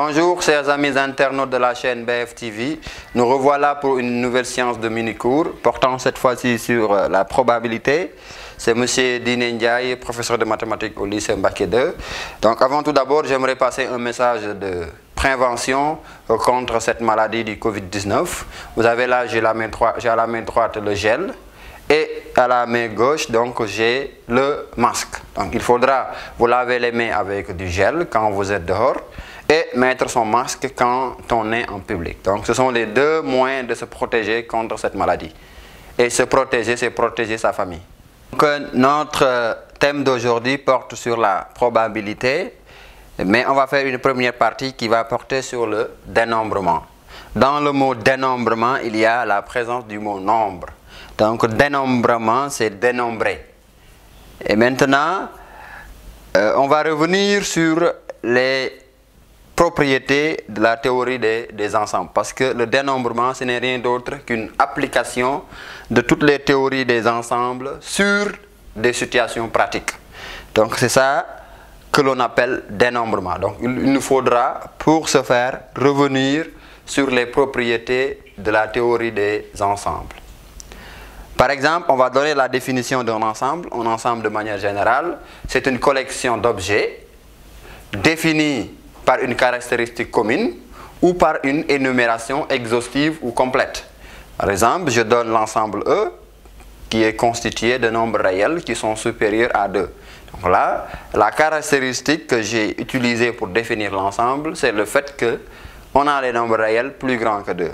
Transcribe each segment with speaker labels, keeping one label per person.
Speaker 1: Bonjour chers amis internautes de la chaîne BFTV, nous revoilà pour une nouvelle séance de mini-cours portant cette fois-ci sur la probabilité. C'est M. Diné Ndiaye, professeur de mathématiques au lycée Mbacké 2. Donc avant tout d'abord, j'aimerais passer un message de prévention contre cette maladie du Covid-19. Vous avez là, j'ai à la main droite le gel et à la main gauche, donc j'ai le masque. Donc il faudra vous laver les mains avec du gel quand vous êtes dehors et mettre son masque quand on est en public. Donc ce sont les deux moyens de se protéger contre cette maladie. Et se protéger, c'est protéger sa famille. Donc, notre thème d'aujourd'hui porte sur la probabilité, mais on va faire une première partie qui va porter sur le dénombrement. Dans le mot dénombrement, il y a la présence du mot nombre. Donc dénombrement, c'est dénombrer. Et maintenant, on va revenir sur les propriétés de la théorie des ensembles, parce que le dénombrement, ce n'est rien d'autre qu'une application de toutes les théories des ensembles sur des situations pratiques. Donc c'est ça que l'on appelle dénombrement. Donc il nous faudra pour ce faire revenir sur les propriétés de la théorie des ensembles. Par exemple, on va donner la définition d'un ensemble. Un ensemble de manière générale, c'est une collection d'objets définis par une caractéristique commune ou par une énumération exhaustive ou complète. Par exemple, je donne l'ensemble E qui est constitué de nombres réels qui sont supérieurs à 2. Donc là, la caractéristique que j'ai utilisée pour définir l'ensemble, c'est le fait qu'on a les nombres réels plus grands que 2.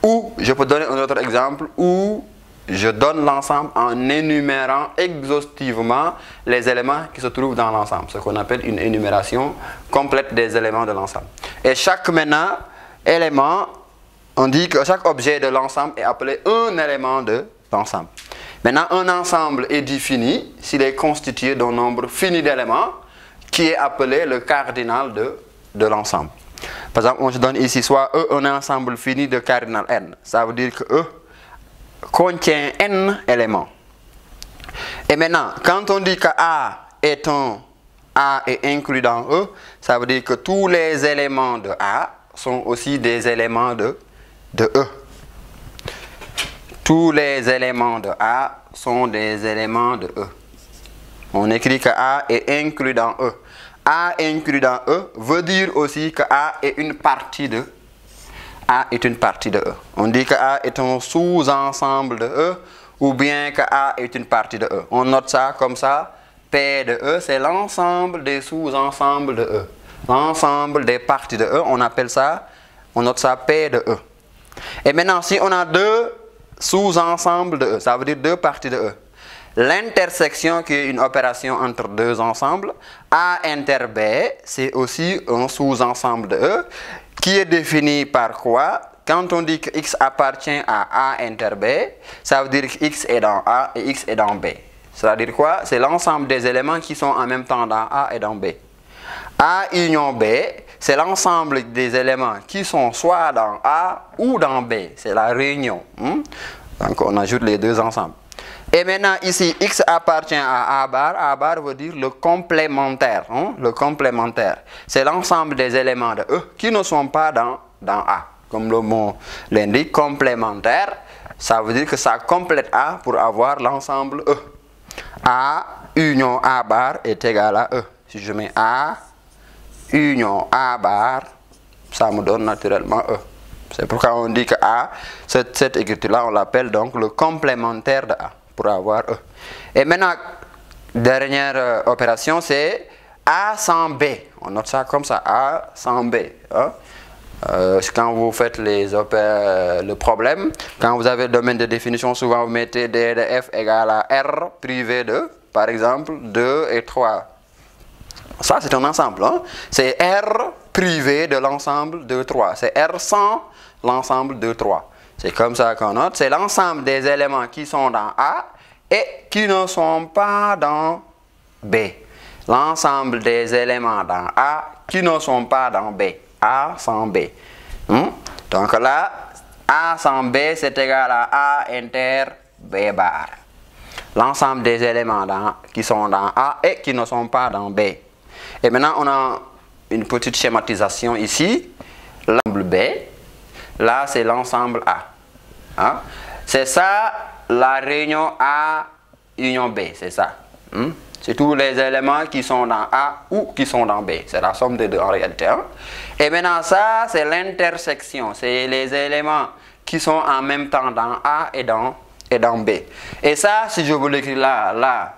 Speaker 1: Ou, je peux donner un autre exemple où je donne l'ensemble en énumérant exhaustivement les éléments qui se trouvent dans l'ensemble, ce qu'on appelle une énumération complète des éléments de l'ensemble. Et chaque maintenant élément, on dit que chaque objet de l'ensemble est appelé un élément de l'ensemble. Maintenant, un ensemble est défini s'il est constitué d'un nombre fini d'éléments qui est appelé le cardinal de l'ensemble. Par exemple, on se donne ici soit E un ensemble fini de cardinal n. Ça veut dire que E contient n éléments. Et maintenant, quand on dit que A est inclus dans E, ça veut dire que tous les éléments de A sont aussi des éléments de E. Tous les éléments de A sont des éléments de E. On écrit que A est inclus dans E. A inclus dans E veut dire aussi que A est une partie de A est une partie de E. On dit que A est un sous-ensemble de E ou bien que A est une partie de E. On note ça comme ça. P de E, c'est l'ensemble des sous-ensembles de E. L'ensemble des parties de E, on appelle ça, on note ça P de E. Et maintenant, si on a deux sous-ensembles de E, ça veut dire deux parties de E. L'intersection, qui est une opération entre deux ensembles, A inter B, c'est aussi un sous-ensemble de E, qui est défini par quoi? Quand on dit que X appartient à A inter B, ça veut dire que X est dans A et X est dans B. C'est-à-dire quoi? C'est l'ensemble des éléments qui sont en même temps dans A et dans B. A union B, c'est l'ensemble des éléments qui sont soit dans A ou dans B. C'est la réunion. Donc on ajoute les deux ensemble. Et maintenant ici, X appartient à A bar veut dire le complémentaire. Le complémentaire, c'est l'ensemble des éléments de E qui ne sont pas dans A. Comme le mot l'indique, complémentaire, ça veut dire que ça complète A pour avoir l'ensemble E. A union A bar est égal à E. Si je mets A union A bar, ça me donne naturellement E. C'est pourquoi on dit que A, cette écriture-là, on l'appelle donc le complémentaire de A, pour avoir E. Et maintenant, dernière opération, c'est A sans B. On note ça comme ça, A sans B. Quand vous faites le problème, quand vous avez le domaine de définition, souvent vous mettez D de F égale à R privé de, par exemple, 2 et 3. Ça, c'est un ensemble. C'est R privé de l'ensemble de 3. C'est R sans l'ensemble de 3. C'est comme ça qu'on note. C'est l'ensemble des éléments qui sont dans A et qui ne sont pas dans B. L'ensemble des éléments dans A qui ne sont pas dans B. A sans B. Donc là, A sans B, c'est égal à A inter B bar. L'ensemble des éléments qui sont dans A et qui ne sont pas dans B. Et maintenant, on a une petite schématisation ici. L'ensemble B, là c'est l'ensemble A. Hein? C'est ça la réunion A union B, c'est ça. C'est tous les éléments qui sont dans A ou qui sont dans B. C'est la somme des deux en réalité. Hein? Et maintenant ça c'est l'intersection. C'est les éléments qui sont en même temps dans A et dans B. Et ça, si je vous l'écris là,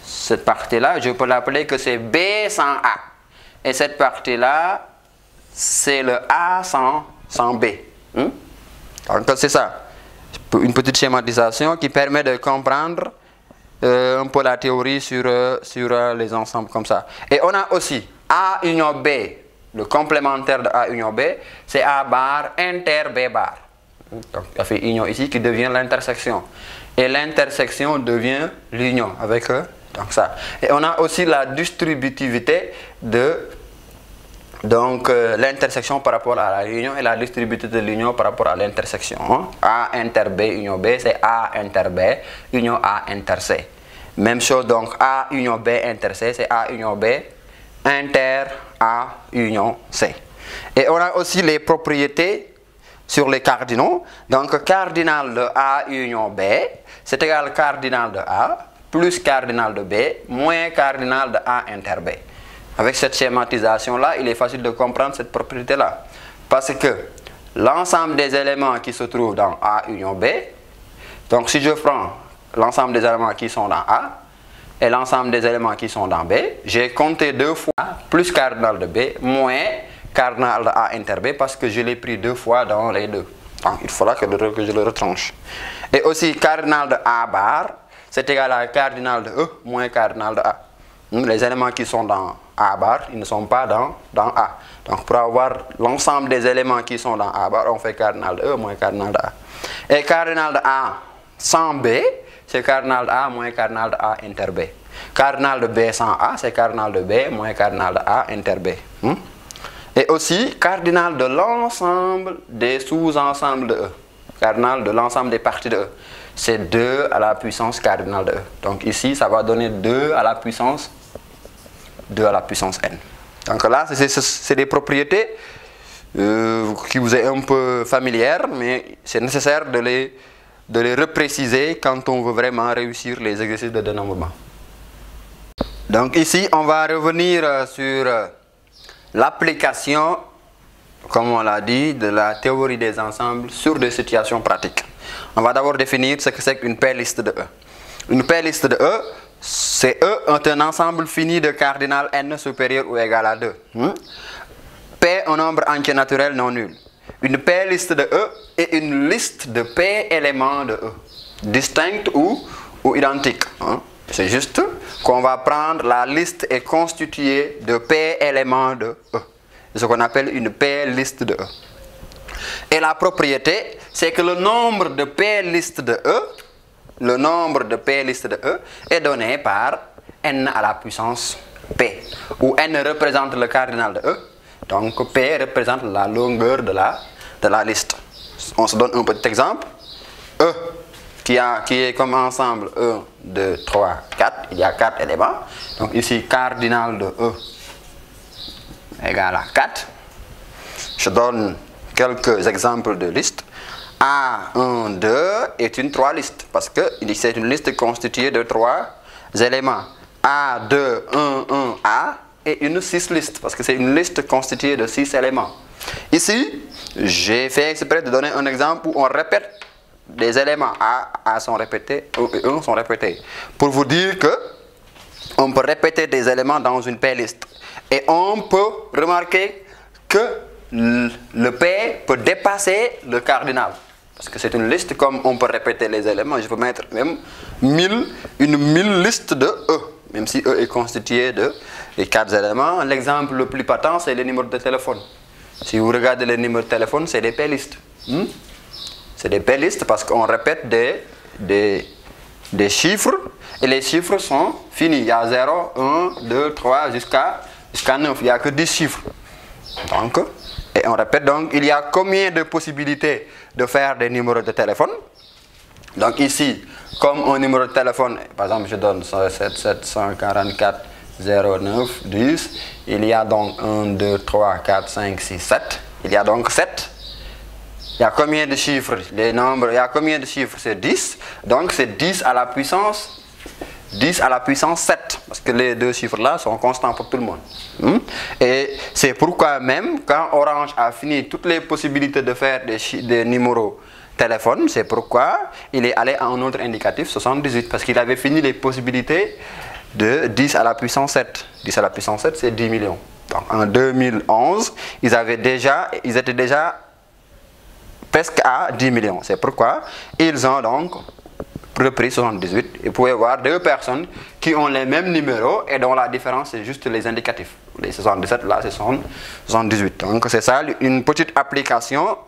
Speaker 1: cette partie-là, je peux l'appeler que c'est B sans A. Et cette partie-là, c'est le A sans B. Donc c'est ça. Une petite schématisation qui permet de comprendre un peu la théorie sur les ensembles comme ça. Et on a aussi A union B. Le complémentaire de A union B, c'est A bar inter B bar. Donc il y a fait union ici qui devient l'intersection. Et l'intersection devient l'union avec donc ça. Et on a aussi la distributivité de l'intersection par rapport à la réunion et la distributivité de l'union par rapport à l'intersection. Hein? A inter B union B, c'est A inter B union A inter C. Même chose donc A union B inter C, c'est A union B inter A union C. Et on a aussi les propriétés sur les cardinaux. Donc cardinal de A union B, c'est égal cardinal de A plus cardinal de B moins cardinal de A inter B. Avec cette schématisation-là, il est facile de comprendre cette propriété-là. Parce que l'ensemble des éléments qui se trouvent dans A union B, donc si je prends l'ensemble des éléments qui sont dans A et l'ensemble des éléments qui sont dans B, j'ai compté deux fois plus cardinal de B moins cardinal de A inter B parce que je l'ai pris deux fois dans les deux. Donc il faudra que je le retranche. Et aussi cardinal de A bar, c'est égal à cardinal de E moins cardinal de A. Les éléments qui sont dans A bar, ils ne sont pas dans A. Donc pour avoir l'ensemble des éléments qui sont dans A bar, on fait cardinal de E moins cardinal de A. Et cardinal de A sans B, c'est cardinal de A moins cardinal de A inter B. Cardinal de B sans A, c'est cardinal de B moins cardinal de A inter B. Et aussi cardinal de l'ensemble des sous-ensembles de E. Cardinal de l'ensemble des parties de E. C'est 2 à la puissance cardinal de E. Donc ici, ça va donner 2 à la puissance n. Donc là, c'est des propriétés qui vous est un peu familières, mais c'est nécessaire de les repréciser quand on veut vraiment réussir les exercices de dénombrement. Donc ici, on va revenir sur l'application, comme on l'a dit, de la théorie des ensembles sur des situations pratiques. On va d'abord définir ce que c'est qu'une paire-liste de E. Une paire-liste de E, c'est E est un ensemble fini de cardinal n supérieur ou égal à 2. P, un nombre entier naturel non nul. Une paire-liste de E est une liste de P éléments de E, distinctes ou identiques. C'est juste qu'on va prendre la liste est constituée de P éléments de E. C'est ce qu'on appelle une paire-liste de E. Et la propriété, c'est que le nombre de paire-listes de E, est donné par n à la puissance P, où n représente le cardinal de E, donc P représente la longueur de la liste. On se donne un petit exemple. E, qui est comme ensemble 1, 2, 3, 4, il y a 4 éléments. Donc ici, cardinal de E égale à 4. Je donne quelques exemples de listes. A1, 2 est une 3 liste parce que c'est une liste constituée de 3 éléments. A2, 1, 1, A est une 6 liste parce que c'est une liste constituée de 6 éléments. Ici, j'ai fait exprès de donner un exemple où on répète des éléments. A sont répétés, E, 1 sont répétés. Pour vous dire que on peut répéter des éléments dans une paire liste. Et on peut remarquer que le P peut dépasser le cardinal. Parce que c'est une liste comme on peut répéter les éléments. Je peux mettre même une 1000 liste de E. Même si E est constitué de 4 éléments. L'exemple le plus patent, c'est les numéros de téléphone. Si vous regardez les numéros de téléphone, c'est des paires listes. C'est des paires listes parce qu'on répète des chiffres. Et les chiffres sont finis. Il y a 0, 1, 2, 3 jusqu'à 9. Il n'y a que 10 chiffres. Donc, et on répète donc, il y a combien de possibilités de faire des numéros de téléphone? Donc ici, comme un numéro de téléphone, par exemple, je donne 107 744 0, 9, 10. Il y a donc 1, 2, 3, 4, 5, 6, 7. Il y a donc 7. Il y a combien de chiffres? Les nombres, il y a combien de chiffres? C'est 10. Donc c'est 10 à la puissance 7. Parce que les deux chiffres-là sont constants pour tout le monde. Et c'est pourquoi même, quand Orange a fini toutes les possibilités de faire des numéros téléphone, c'est pourquoi il est allé à un autre indicatif, 78. Parce qu'il avait fini les possibilités de 10 à la puissance 7. 10 à la puissance 7, c'est 10 millions. Donc en 2011, ils étaient déjà presque à 10 millions. C'est pourquoi ils ont donc repris 78. Et vous pouvez voir deux personnes qui ont les mêmes numéros et dont la différence c'est juste les indicatifs. Les 77 là, c'est 78. Donc c'est ça une petite application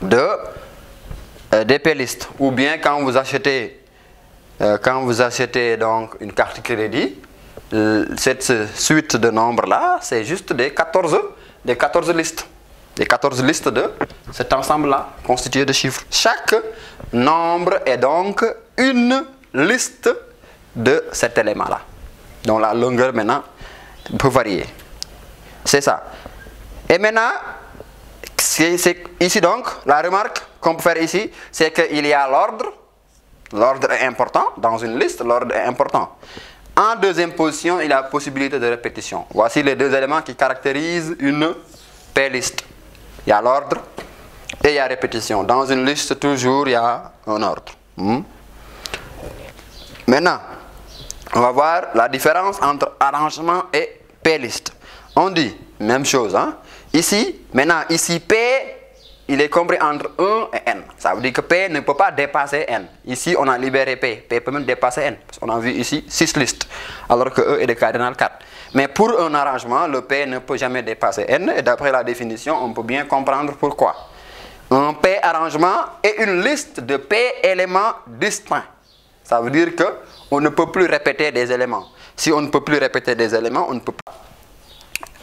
Speaker 1: des playlists. Ou bien quand vous achetez donc une carte crédit, cette suite de nombres là, c'est juste des 14 listes. Les 14 listes de cet ensemble-là, constitué de chiffres. Chaque nombre est donc une liste de cet élément-là, dont la longueur maintenant peut varier. C'est ça. Et maintenant, ici donc, la remarque qu'on peut faire ici, c'est qu'il y a l'ordre. L'ordre est important. Dans une liste, l'ordre est important. En deuxième position, il y a la possibilité de répétition. Voici les deux éléments qui caractérisent une P-liste. Il y a l'ordre et il y a répétition. Dans une liste, toujours, il y a un ordre. Maintenant, on va voir la différence entre arrangement et P-liste. On dit, même chose. Hein? Ici, P, il est compris entre 1 et N. Ça veut dire que P ne peut pas dépasser N. Ici, on a libéré P. P peut même dépasser N. Parce qu'on a vu ici 6 listes, alors que E est de cardinal 4. Mais pour un arrangement, le P ne peut jamais dépasser N. Et d'après la définition, on peut bien comprendre pourquoi. Un P arrangement est une liste de P éléments distincts. Ça veut dire qu'on ne peut plus répéter des éléments. Si on ne peut plus répéter des éléments, on ne peut pas.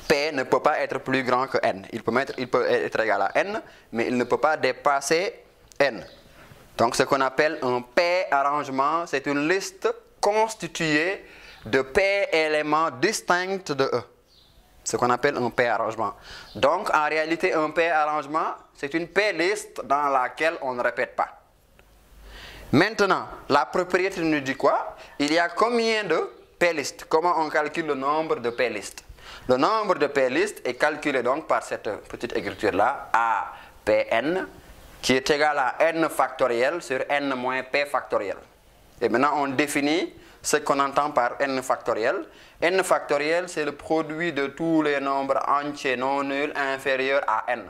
Speaker 1: P ne peut pas être plus grand que N. Il peut être égal à N, mais il ne peut pas dépasser N. Donc ce qu'on appelle un P arrangement, c'est une liste constituée de P éléments distincts de E. Ce qu'on appelle un P arrangement. Donc en réalité, un P arrangement, c'est une P liste dans laquelle on ne répète pas. Maintenant, la propriété nous dit quoi? Il y a combien de P listes? Comment on calcule le nombre de P listes? Le nombre de P listes est calculé donc par cette petite écriture-là, APN, qui est égal à N factoriel sur N moins P factoriel. Et maintenant, on définit ce qu'on entend par N factoriel. N factoriel, c'est le produit de tous les nombres entiers non nuls inférieurs à N.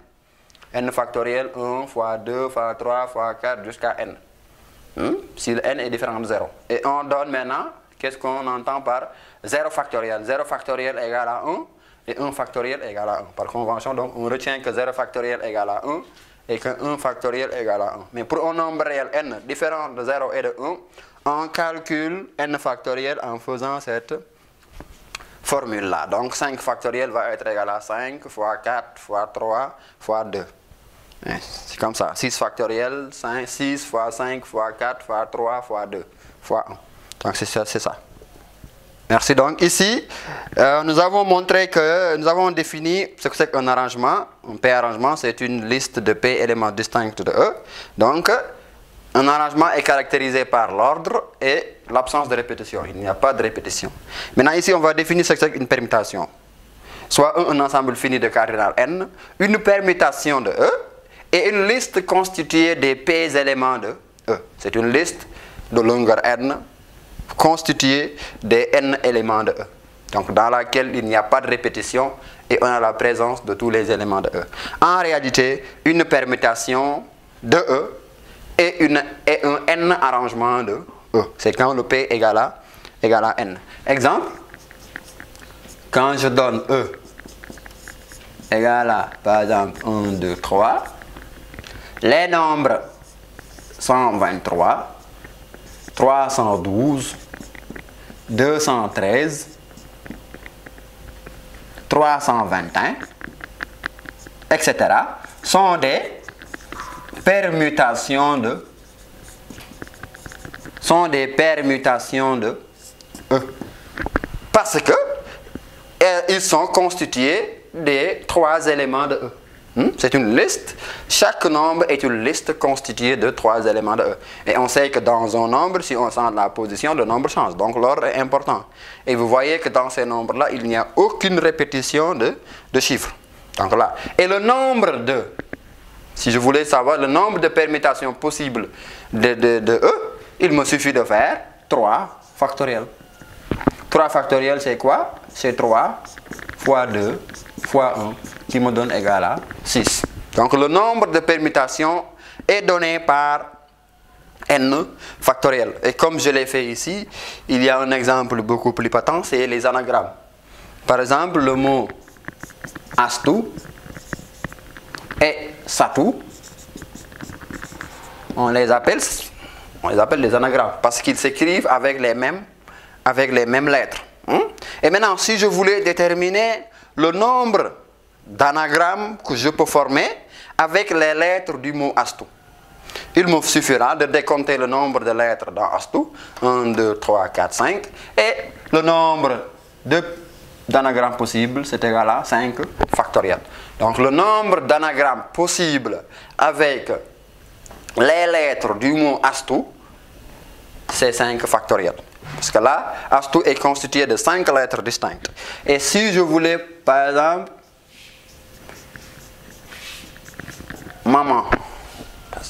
Speaker 1: N factoriel, 1 fois 2 fois 3 fois 4 jusqu'à N. Si le N est différent de 0. Et on donne maintenant, qu'est-ce qu'on entend par 0 factoriel? 0 factoriel égale à 1 et 1 factoriel égale à 1. Par convention, donc, on retient que 0 factoriel égale à 1 et que 1 factoriel égale à 1. Mais pour un nombre réel N différent de 0 et de 1, on calcule N factoriel en faisant cette formule-là. Donc 5 factoriel va être égal à 5 fois 4 fois 3 fois 2. C'est comme ça. 6 factoriel, 6 fois 5 fois 4 fois 3 fois 2 fois 1. Donc c'est ça. Merci. Donc ici, nous avons montré que nous avons défini ce que c'est qu'un arrangement. Un P arrangement, c'est une liste de P éléments distincts de E. Donc un arrangement est caractérisé par l'ordre et l'absence de répétition. Il n'y a pas de répétition. Maintenant ici, on va définir ce que c'est qu'une permutation. Soit un ensemble fini de cardinal N, une permutation de E et une liste constituée des P éléments de E. C'est une liste de longueur N constituée des N éléments de E. Donc dans laquelle il n'y a pas de répétition et on a la présence de tous les éléments de E. En réalité, une permutation de E et un N arrangement de E. C'est quand le P égale à N. Exemple, quand je donne E égale à, par exemple, 1, 2, 3, les nombres 123, 312, 213, 321, etc. sont des permutations de E. Parce que ils sont constitués des 3 éléments de E. C'est une liste. Chaque nombre est une liste constituée de 3 éléments de E. Et on sait que dans un nombre, si on change la position, le nombre change. Donc l'ordre est important. Et vous voyez que dans ces nombres-là, il n'y a aucune répétition de chiffres. Donc là. Et le nombre de, si je voulais savoir le nombre de permutations possibles de E, il me suffit de faire 3 factoriels. 3 factoriels, c'est quoi? C'est 3 fois 2 fois 1 qui me donne égal à 6. Donc le nombre de permutations est donné par n factoriel. Et comme je l'ai fait ici, il y a un exemple beaucoup plus patent, c'est les anagrammes. Par exemple, le mot astu et satu, on les appelle des anagrammes parce qu'ils s'écrivent avec les mêmes lettres. Et maintenant, si je voulais déterminer le nombre d'anagrammes que je peux former avec les lettres du mot astu, il me suffira de décompter le nombre de lettres dans astu, 1, 2, 3, 4, 5, et le nombre d'anagrammes possibles, c'est égal à 5 factoriel. Donc le nombre d'anagrammes possibles avec les lettres du mot astu, c'est 5 factoriel. Parce que là, astu est constitué de 5 lettres distinctes. Et si je voulais, par exemple, maman,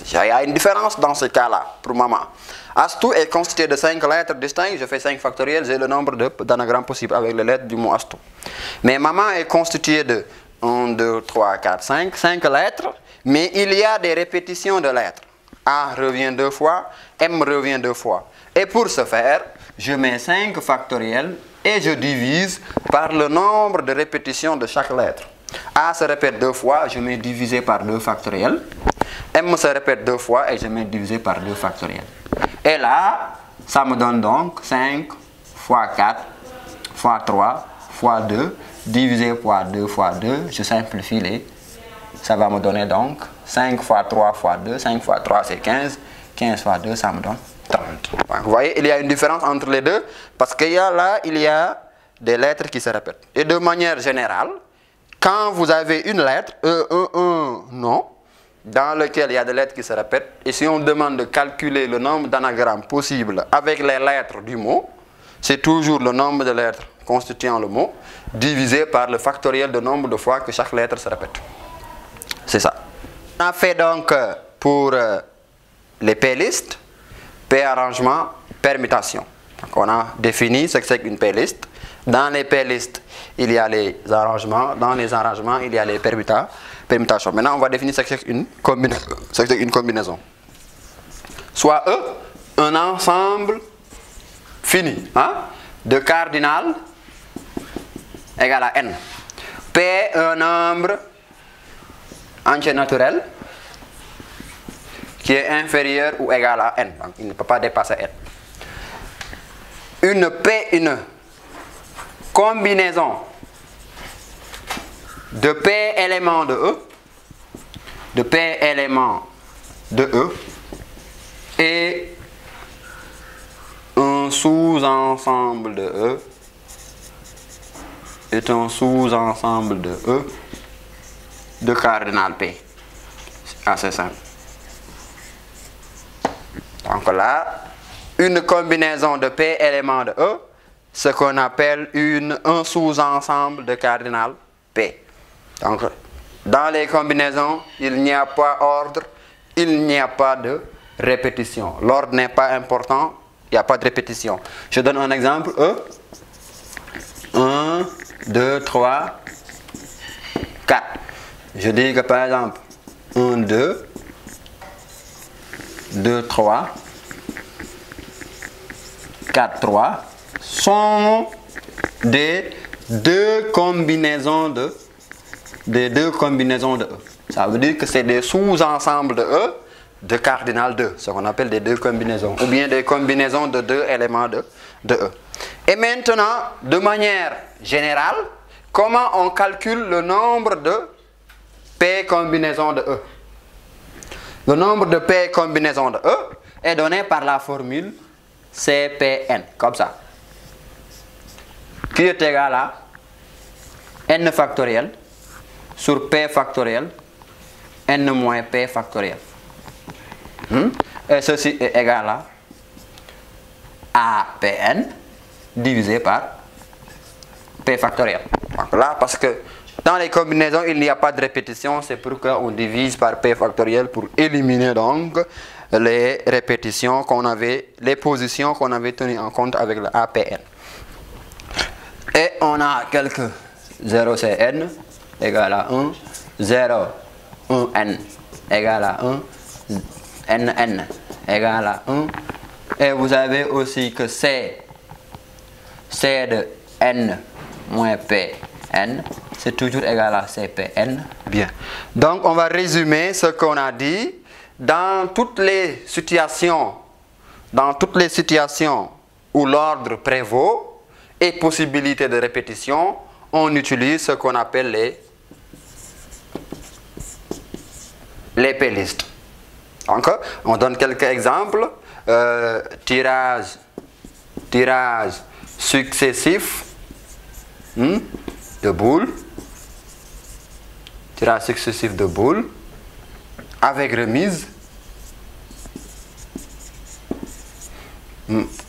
Speaker 1: il y a une différence dans ce cas-là pour maman. Astu est constitué de 5 lettres distinctes, je fais 5 factoriels, j'ai le nombre d'anagrammes possibles avec les lettres du mot astu. Mais maman est constitué de 1, 2, 3, 4, 5 lettres, mais il y a des répétitions de lettres. A revient 2 fois, M revient 2 fois. Et pour ce faire, je mets 5 factoriels et je divise par le nombre de répétitions de chaque lettre. A se répète 2 fois, je mets divisé par 2 factoriels. M se répète 2 fois et je mets divisé par 2 factoriels. Et là, ça me donne donc 5 fois 4 fois 3 fois 2 divisé par 2 fois 2. Je simplifie les. Ça va me donner donc 5 fois 3 fois 2. 5 fois 3 c'est 15. 15 fois 2 ça me donne 30. Vous voyez, il y a une différence entre les deux parce qu'il y a là, il y a des lettres qui se répètent. Et de manière générale, quand vous avez une lettre, un nom, dans lequel il y a des lettres qui se répètent, et si on demande de calculer le nombre d'anagrammes possibles avec les lettres du mot, c'est toujours le nombre de lettres constituant le mot divisé par le factoriel de nombre de fois que chaque lettre se répète. C'est ça. On a fait donc pour les p-listes, p-arrangement, permutation. Donc on a défini ce que c'est qu'une p-liste. Dans les p-listes, il y a les arrangements. Dans les arrangements, il y a les permutations. Maintenant, on va définir ce que c'est qu'une combinaison. Soit E, un ensemble fini de cardinal égal à n. P, un nombre entier naturel qui est inférieur ou égal à n. Donc, il ne peut pas dépasser n. Une combinaison de P éléments de E, et un sous-ensemble de E est un sous-ensemble de E de cardinal P. C'est assez simple. Donc là, une combinaison de P éléments de E, ce qu'on appelle un sous-ensemble de cardinal P. Donc, dans les combinaisons, il n'y a pas ordre, il n'y a pas de répétition. L'ordre n'est pas important, il n'y a pas de répétition. Je donne un exemple. E, 1, 2, 3, 4. Je dis que par exemple, 1, 2, 2, 3, 4, 3 sont des deux combinaisons de E. Ça veut dire que c'est des sous-ensembles de E de cardinal 2, ce qu'on appelle des deux combinaisons, ou bien des combinaisons de deux éléments de E. Et maintenant, de manière générale, comment on calcule le nombre de P combinaisons de E? Le nombre de P combinaisons de E est donné par la formule CPN, comme ça. qui est égal à n factoriel sur p factoriel n moins p factoriel. Et ceci est égal à APN divisé par p factoriel. Donc là, parce que dans les combinaisons, il n'y a pas de répétition, c'est pourquoi on divise par p factoriel pour éliminer donc les répétitions qu'on avait, les positions qu'on avait tenues en compte avec le APN. Et on a quelques 0 c'est n égale à 1, 0, 1 n égale à 1, n égale à 1. Et vous avez aussi que C de n moins Pn, c'est toujours égal à Cpn. Bien. Donc, on va résumer ce qu'on a dit. Dans toutes les situations où l'ordre prévaut et possibilité de répétition, on utilise ce qu'on appelle les p-listes. Donc, on donne quelques exemples. Tirage successif de boules, tirage successif de boules avec remise,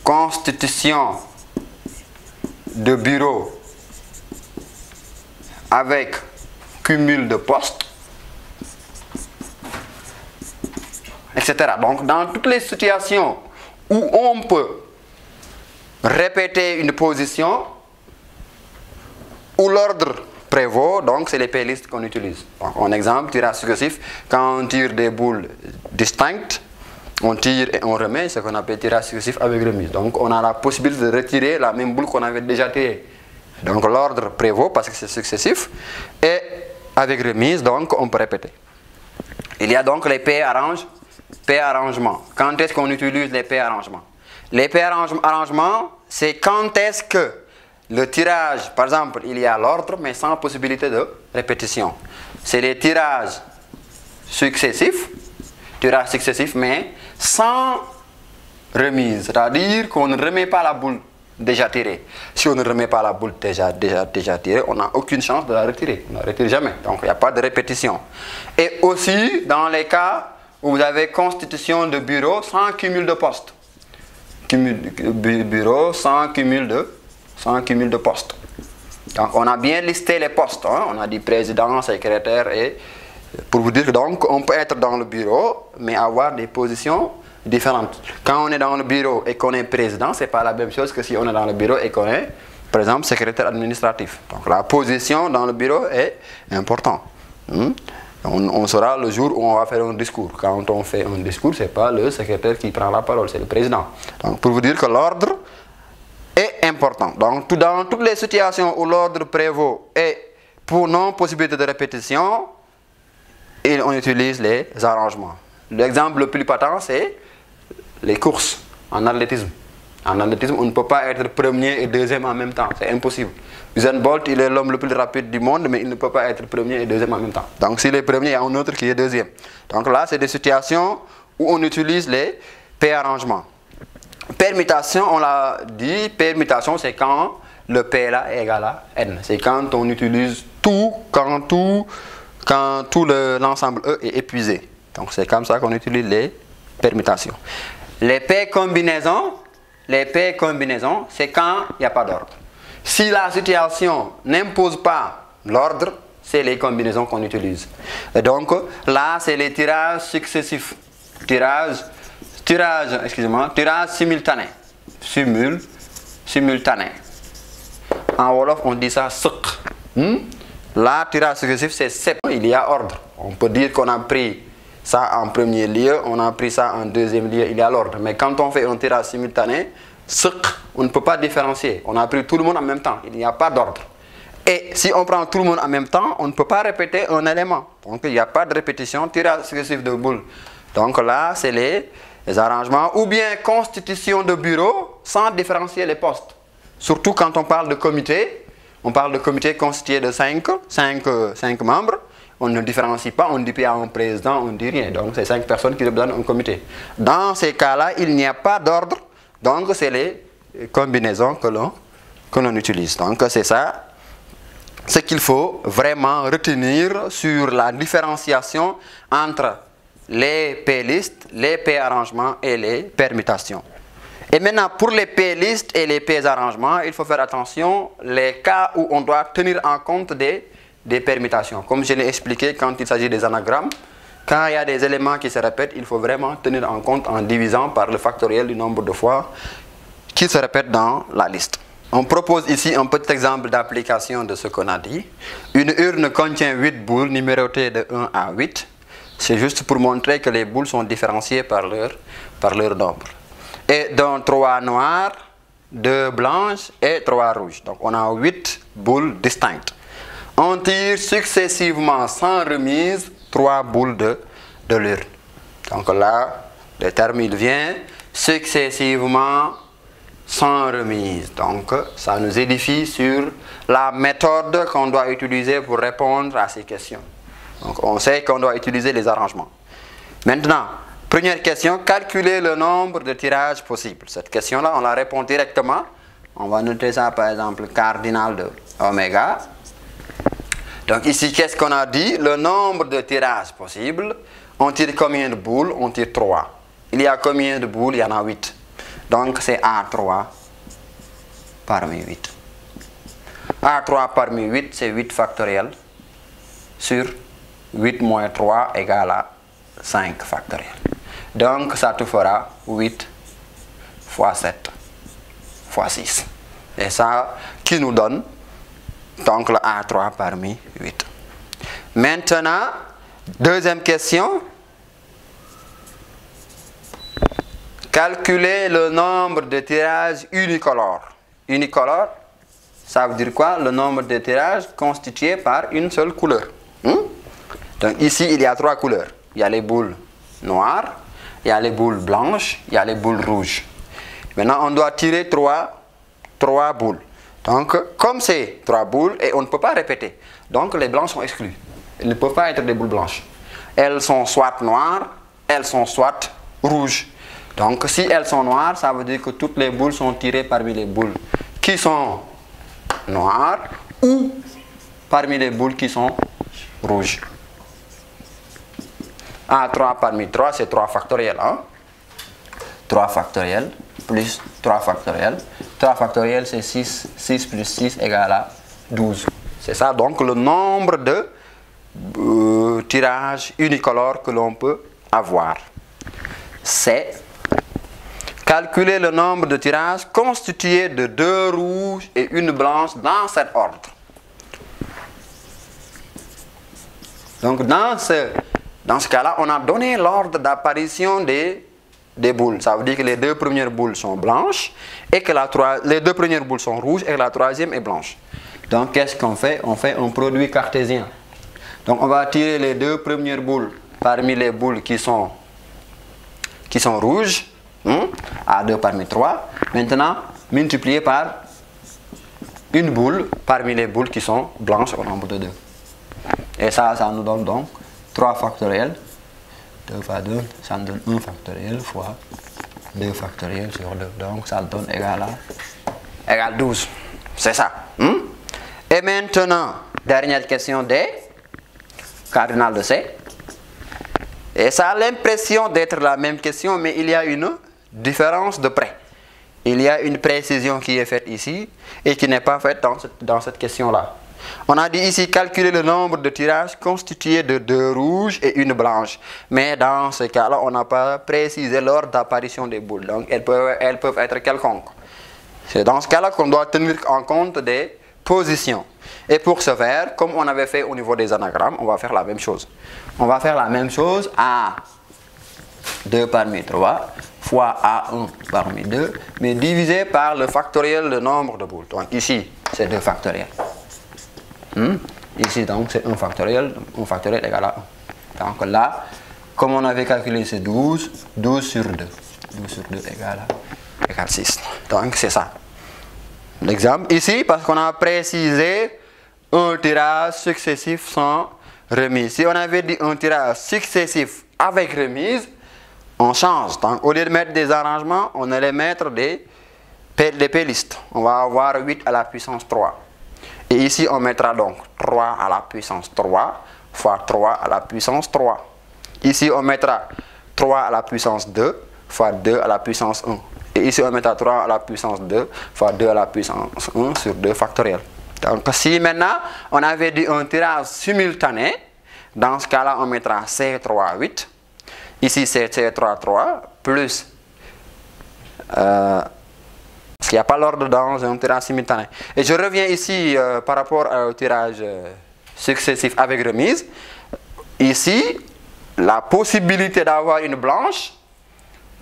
Speaker 1: constitution de bureau avec cumul de postes, etc. Donc, dans toutes les situations où on peut répéter une position, où l'ordre prévaut, donc c'est les p-listes qu'on utilise. Donc, en exemple, tirage successif, quand on tire des boules distinctes, on tire et on remet, ce qu'on appelle tirage successif avec remise. Donc, on a la possibilité de retirer la même boule qu'on avait déjà tirée. Donc, l'ordre prévaut parce que c'est successif, et avec remise, donc, on peut répéter. Il y a donc les p-arrangements. Quand est-ce qu'on utilise les p-arrangements? Les p-arrangements, c'est quand est-ce que le tirage, par exemple, il y a l'ordre, mais sans possibilité de répétition. C'est les tirages successifs, mais sans remise. C'est-à-dire qu'on ne remet pas la boule déjà tirée. Si on ne remet pas la boule déjà tirée, on n'a aucune chance de la retirer. On ne la retire jamais. Donc, il n'y a pas de répétition. Et aussi, dans les cas où vous avez constitution de bureau sans cumul de postes. Bureau sans cumul de postes. Donc, on a bien listé les postes. Hein? On a dit président, secrétaire, et pour vous dire que donc, on peut être dans le bureau, mais avoir des positions différentes. Quand on est dans le bureau et qu'on est président, ce n'est pas la même chose que si on est dans le bureau et qu'on est, par exemple, secrétaire administratif. Donc, la position dans le bureau est importante. On saura le jour où on va faire un discours. Quand on fait un discours, ce n'est pas le secrétaire qui prend la parole, c'est le président. Donc, pour vous dire que l'ordre est important. Donc, dans toutes les situations où l'ordre prévaut et pour non-possibilité de répétition, on utilise les arrangements. L'exemple le plus patent, c'est les courses en athlétisme. En athlétisme, on ne peut pas être premier et deuxième en même temps. C'est impossible. Usain Bolt, il est l'homme le plus rapide du monde, mais il ne peut pas être premier et deuxième en même temps. Donc, s'il est premier, il y a un autre qui est deuxième. Donc là, c'est des situations où on utilise les p-arrangements. Permutation, on l'a dit, permutation, c'est quand le p là est égal à n. C'est quand on utilise tout, quand tout l'ensemble E est épuisé. Donc, c'est comme ça qu'on utilise les permutations. Les p-combinaisons, c'est quand il n'y a pas d'ordre. Si la situation n'impose pas l'ordre, c'est les combinaisons qu'on utilise. Et donc, là, c'est les tirages successifs. Tirage simultané. Simultané. En Wolof, on dit ça sëq. Là, tirage successif, c'est sep. Il y a ordre. On peut dire qu'on a pris ça en premier lieu, on a pris ça en deuxième lieu, il y a l'ordre. Mais quand on fait un tirage simultané, on ne peut pas différencier. On a pris tout le monde en même temps. Il n'y a pas d'ordre. Et si on prend tout le monde en même temps, on ne peut pas répéter un élément. Donc, il n'y a pas de répétition, tirage successif de boules. Donc là, c'est les arrangements. Ou bien constitution de bureau sans différencier les postes. Surtout quand on parle de comité. On parle de comité constitué de 5 membres. On ne différencie pas, on dit qu'il y a un président, on ne dit rien. Donc, c'est 5 personnes qui représentent un comité. Dans ces cas-là, il n'y a pas d'ordre. Donc, c'est les combinaisons que l'on que l'on utilise. Donc c'est ça ce qu'il faut vraiment retenir sur la différenciation entre les P-listes, les P-arrangements et les permutations. Et maintenant, pour les P-listes et les P-arrangements, il faut faire attention les cas où on doit tenir en compte des permutations. Comme je l'ai expliqué quand il s'agit des anagrammes, quand il y a des éléments qui se répètent, il faut vraiment tenir en compte en divisant par le factoriel du nombre de fois qui se répètent dans la liste. On propose ici un petit exemple d'application de ce qu'on a dit. Une urne contient 8 boules numérotées de 1 à 8. C'est juste pour montrer que les boules sont différenciées par leur nombre. Et dans 3 noires, 2 blanches et 3 rouges. Donc on a 8 boules distinctes. On tire successivement sans remise 3 boules de l'urne. Donc là, le terme il vient successivement sans remise. Donc ça nous édifie sur la méthode qu'on doit utiliser pour répondre à ces questions. Donc on sait qu'on doit utiliser les arrangements. Maintenant, première question, calculer le nombre de tirages possibles. Cette question-là, on la répond directement. On va noter ça par exemple cardinal de oméga. Donc ici, qu'est-ce qu'on a dit? Le nombre de tirages possibles. On tire combien de boules? On tire 3. Il y a combien de boules? Il y en a 8. Donc c'est A3 parmi 8. A3 parmi 8, c'est 8 factoriel sur 8 moins 3 égale à 5 factoriel. Donc ça te fera 8 fois 7 fois 6. Et ça qui nous donne donc le A3 parmi 8. Maintenant, deuxième question. Calculer le nombre de tirages unicolores. Unicolore, ça veut dire quoi? Le nombre de tirages constitué par une seule couleur. Donc ici, il y a 3 couleurs. Il y a les boules noires, il y a les boules blanches, il y a les boules rouges. Maintenant, on doit tirer 3 boules. Donc, comme c'est 3 boules, et on ne peut pas répéter. Donc, les blanches sont exclues. Elles ne peuvent pas être des boules blanches. Elles sont soit noires, elles sont soit rouges. Donc, si elles sont noires, ça veut dire que toutes les boules sont tirées parmi les boules qui sont noires ou parmi les boules qui sont rouges. A3 parmi 3, c'est 3 factoriel. Hein? 3 factoriel plus 3 factoriel. 3 factoriel, c'est 6. 6 plus 6 égale à 12. C'est ça, donc, le nombre de tirages unicolores que l'on peut avoir. C'est calculer le nombre de tirages constitués de 2 rouges et 1 blanche dans cet ordre. Donc dans ce cas-là, on a donné l'ordre d'apparition des boules. Ça veut dire que les 2 premières boules sont blanches et que les 2 premières boules sont rouges et la 3e est blanche. Donc qu'est-ce qu'on fait? On fait un produit cartésien. Donc on va tirer les 2 premières boules parmi les boules qui sont rouges. A2 parmi 3. Maintenant, multiplié par une boule parmi les boules qui sont blanches au nombre de 2. Et ça nous donne donc 3 factoriels. 2 fois 2, ça nous donne 1 factoriel fois 2 factoriel sur 2. Donc ça donne égal 12. C'est ça. Et maintenant, dernière question D. Cardinal de C. Et ça a l'impression d'être la même question, mais il y a une différence de près. Il y a une précision qui est faite ici et qui n'est pas faite dans cette question-là. On a dit ici calculer le nombre de tirages constitués de 2 rouges et 1 blanche. Mais dans ce cas-là, on n'a pas précisé l'ordre d'apparition des boules. Donc elles peuvent être quelconques. C'est dans ce cas-là qu'on doit tenir en compte des positions. Et pour ce faire, comme on avait fait au niveau des anagrammes, on va faire la même chose. On va faire la même chose à 2 parmi 3 fois A1 parmi 2, mais divisé par le factoriel de nombre de boules. Donc ici, c'est 2 factoriels. Ici, donc, c'est 1 factoriel égale à 1. Donc là, comme on avait calculé, c'est 12, 12 sur 2. 12 sur 2 égale 6. Donc c'est ça. L'exemple ici, parce qu'on a précisé un tirage successif sans remise. Si on avait dit un tirage successif avec remise, on change. Donc, au lieu de mettre des arrangements, on allait mettre des les p-listes. On va avoir 8 à la puissance 3. Et ici, on mettra donc 3 à la puissance 3 fois 3 à la puissance 3. Ici, on mettra 3 à la puissance 2 fois 2 à la puissance 1. Et ici, on mettra 3 à la puissance 2 fois 2 à la puissance 1 sur 2 factoriel. Donc, si maintenant, on avait dit un tirage simultané, dans ce cas-là, on mettra C3, 8. Ici, c'est C3, 3, plus... parce qu'il n'y a pas l'ordre dans un tirage simultané. Et je reviens ici par rapport au tirage successif avec remise. Ici, la possibilité d'avoir une blanche,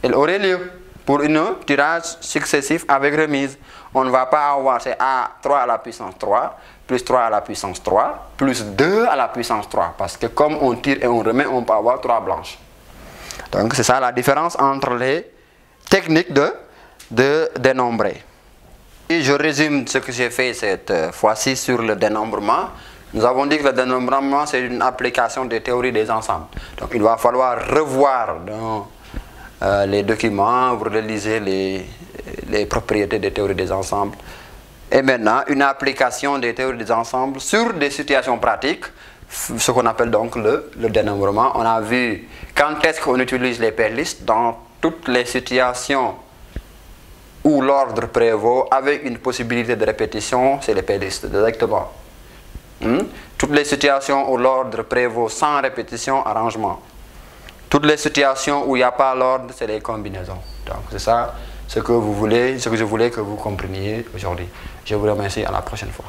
Speaker 1: elle aurait lieu pour un tirage successif avec remise. On ne va pas avoir, c'est 3 à la puissance 3, plus 3 à la puissance 3, plus 2 à la puissance 3. Parce que comme on tire et on remet, on peut avoir 3 blanches. Donc c'est ça la différence entre les techniques de dénombrer. Et je résume ce que j'ai fait cette fois-ci sur le dénombrement. Nous avons dit que le dénombrement, c'est une application des théories des ensembles. Donc il va falloir revoir dans les documents, vous relisez les propriétés des théories des ensembles. Et maintenant, une application des théories des ensembles sur des situations pratiques, ce qu'on appelle donc le dénombrement. On a vu quand est-ce qu'on utilise les p-listes dans toutes les situations où l'ordre prévaut avec une possibilité de répétition, c'est les p-listes directement. Toutes les situations où l'ordre prévaut sans répétition, arrangement. Toutes les situations où il n'y a pas l'ordre, c'est les combinaisons. Donc c'est ça ce que je voulais que vous compreniez aujourd'hui. Je vous remercie, à la prochaine fois.